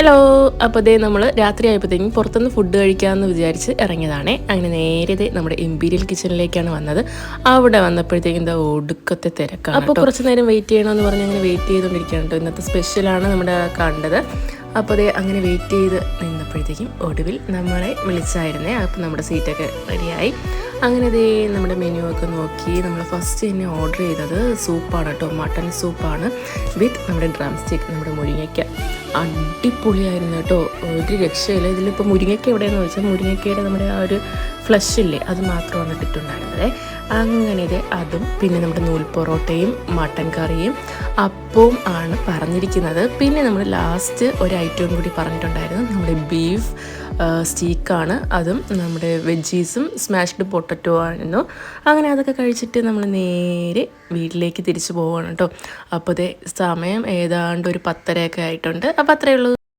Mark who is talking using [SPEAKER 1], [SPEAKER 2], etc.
[SPEAKER 1] Hello. അപ്പോൾ ദേ നമ്മൾ രാത്രി ആയപ്പോഴത്തേക്കും പുറത്തുനിന്ന് ഫുഡ് കഴിക്കാമെന്ന് വിചാരിച്ച് ഇറങ്ങിയതാണേ. അങ്ങനെ നേരെ നമ്മുടെ ഇമ്പീരിയൽ കിച്ചണിലേക്കാണ് വന്നത്. അവിടെ വന്നപ്പോഴത്തേക്കും എന്താ ഒടുക്കത്തെ തിരക്കാണ്. അപ്പോൾ കുറച്ച് നേരം വെയിറ്റ് ചെയ്യണമെന്ന് പറഞ്ഞ് അങ്ങനെ വെയിറ്റ് ചെയ്തുകൊണ്ടിരിക്കുകയാണ് കേട്ടോ. ഇന്നത്തെ സ്പെഷ്യലാണ് നമ്മുടെ കണ്ടത്. അപ്പോൾ അതേ അങ്ങനെ വെയിറ്റ് ചെയ്ത് നിന്നപ്പോഴത്തേക്കും ഒടുവിൽ നമ്മളെ വിളിച്ചായിരുന്നേ. അപ്പോൾ നമ്മുടെ സീറ്റൊക്കെ റെഡിയായി. അങ്ങനെ ദേ നമ്മുടെ മെനു ഒക്കെ നോക്കി നമ്മൾ ഫസ്റ്റ് തന്നെ ഓർഡർ ചെയ്തത് സൂപ്പാണ് കേട്ടോ. മട്ടൺ സൂപ്പാണ് വിത്ത് നമ്മുടെ ഡ്രം സ്റ്റിക്ക്, നമ്മുടെ മുരിങ്ങയ്ക്ക. അടിപൊളിയായിരുന്നു കേട്ടോ, ഒരു രക്ഷയില്ല. ഇതിലിപ്പോൾ മുരിങ്ങയ്ക്ക എവിടെയെന്ന് വെച്ചാൽ മുരിങ്ങയ്ക്കയുടെ നമ്മുടെ ആ ഒരു ഫ്ലഷ് ഇല്ലേ, അത് മാത്രമാണ് ഇട്ടിട്ടുണ്ടായിരുന്നത്. അങ്ങനെ ഇത് അതും പിന്നെ നമ്മുടെ നൂൽ പൊറോട്ടയും മട്ടൻ കറിയും അപ്പവും ആണ് പറഞ്ഞിരിക്കുന്നത്. പിന്നെ നമ്മൾ ലാസ്റ്റ് ഒരു ഐറ്റവും കൂടി പറഞ്ഞിട്ടുണ്ടായിരുന്നു, നമ്മുടെ ബീഫ് സ്റ്റീക്കാണ്. അതും നമ്മുടെ വെജീസും സ്മാഷ്ഡ് പൊട്ടറ്റോ ആയിരുന്നു. അങ്ങനെ അതൊക്കെ കഴിച്ചിട്ട് നമ്മൾ നേരെ വീട്ടിലേക്ക് തിരിച്ചു പോവുകയാണ് കേട്ടോ. അപ്പോൾ സമയം ഏതാണ്ട് ഒരു 10:30 ആയിട്ടുണ്ട്. അപ്പോൾ അത്രയേ ഉള്ളൂ.